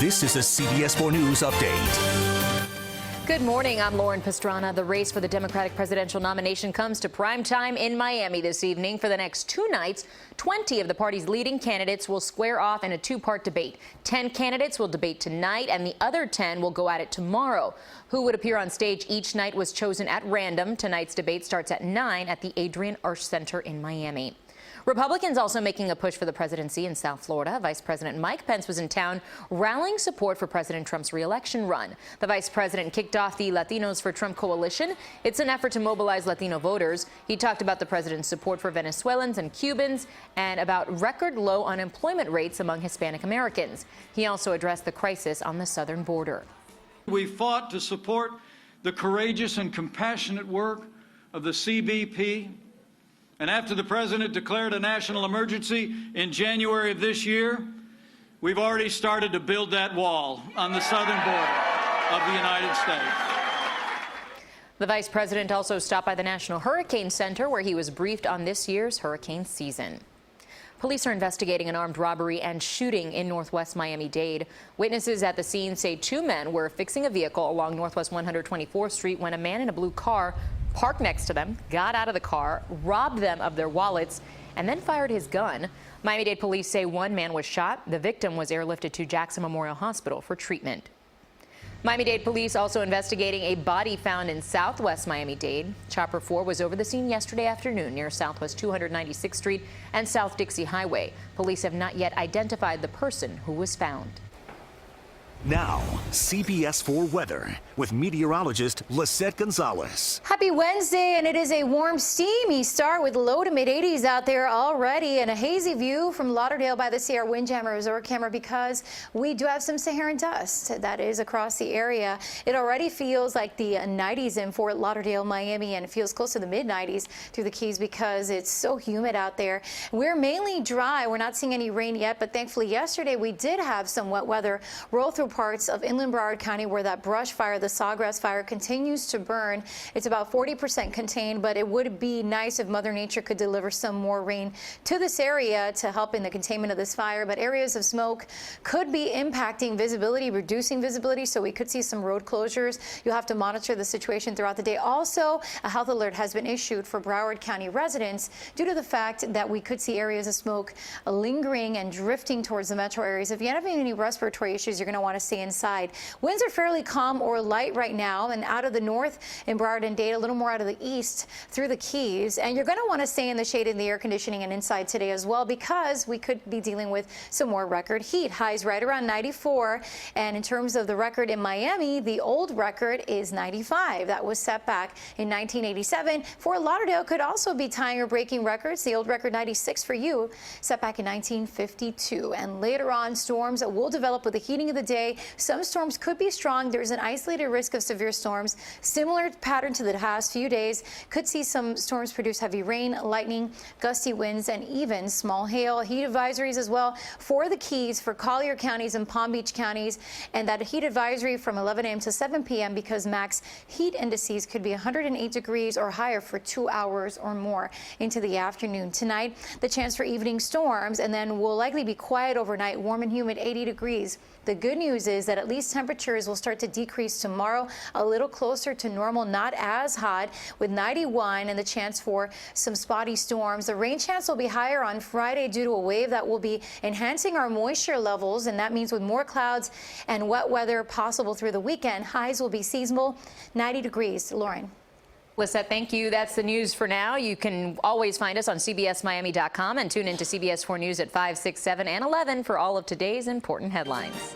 This is a CBS 4 News update. Good morning. I'm Lauren Pastrana. The race for the Democratic presidential nomination comes to prime time in Miami this evening. For the next 2 nights, 20 of the party's leading candidates will square off in a 2-part debate. 10 candidates will debate tonight, and the other 10 will go at it tomorrow. Who would appear on stage each night was chosen at random. Tonight's debate starts at 9 at the Adrian Arch Center in Miami. Republicans also making a push for the presidency in South Florida. Vice President Mike Pence was in town rallying support for President Trump's re-election run. The vice president kicked off the Latinos for Trump coalition. It's an effort to mobilize Latino voters. He talked about the president's support for Venezuelans and Cubans and about record low unemployment rates among Hispanic Americans. He also addressed the crisis on the southern border. We fought to support the courageous and compassionate work of the CBP. And after the president declared a national emergency in January of this year, we've already started to build that wall on the southern border of the United States. The vice president also stopped by the National Hurricane Center, where he was briefed on this year's hurricane season. Police are investigating an armed robbery and shooting in northwest Miami-Dade. Witnesses at the scene say 2 men were fixing a vehicle along Northwest 124th Street when a man in a blue car parked next to them, got out of the car, robbed them of their wallets, and then fired his gun. Miami-Dade police say 1 man was shot. The victim was airlifted to Jackson Memorial Hospital for treatment. Miami-Dade police also investigating a body found in southwest Miami-Dade. Chopper 4 was over the scene yesterday afternoon near Southwest 296th Street and South Dixie Highway. Police have not yet identified the person who was found. Now, CBS 4 weather with meteorologist Lisette Gonzalez. Happy Wednesday, and it is a warm, steamy start with low to mid-80s out there already, and a hazy view from Lauderdale by the Sierra Windjammer Resort camera because we do have some Saharan dust that is across the area. It already feels like the 90s in Fort Lauderdale, Miami, and it feels close to the mid-90s through the Keys because it's so humid out there. We're mainly dry. We're not seeing any rain yet, but thankfully yesterday we did have some wet weather roll through parts of inland Broward County where that brush fire, the sawgrass fire, continues to burn. It's about 40% contained, but it would be nice if Mother Nature could deliver some more rain to this area to help in the containment of this fire. But areas of smoke could be impacting visibility, reducing visibility, so we could see some road closures. You'll have to monitor the situation throughout the day. Also, a health alert has been issued for Broward County residents due to the fact that we could see areas of smoke lingering and drifting towards the metro areas. If you have any respiratory issues, you're going to want to stay inside. Winds are fairly calm or light right now, and out of the north in Broward and Dade, a little more out of the east through the Keys. And you're going to want to stay in the shade in the air conditioning and inside today as well, because we could be dealing with some more record heat. Highs right around 94. And in terms of the record in Miami, the old record is 95. That was set back in 1987. Fort Lauderdale could also be tying or breaking records. The old record 96 for you, set back in 1952. And later on, storms will develop with the heating of the day. Some storms could be strong. There's an isolated risk of severe storms. Similar pattern to the past few days. Could see some storms produce heavy rain, lightning, gusty winds, and even small hail. Heat advisories as well for the Keys, for Collier counties and Palm Beach counties. And that heat advisory from 11 a.m. to 7 p.m. because max heat indices could be 108 degrees or higher for 2 hours or more into the afternoon. Tonight, the chance for evening storms, and then will likely be quiet overnight, warm and humid, 80 degrees. The good news is that at least temperatures will start to decrease tomorrow, a little closer to normal, not as hot, with 91 and the chance for some spotty storms. The rain chance will be higher on Friday due to a wave that will be enhancing our moisture levels, and that means with more clouds and wet weather possible through the weekend, highs will be seasonal, 90 degrees. Lauren. Lisette, thank you. That's the news for now. You can always find us on CBSMiami.com and tune into CBS 4 News at 5, 6, 7, and 11 for all of today's important headlines.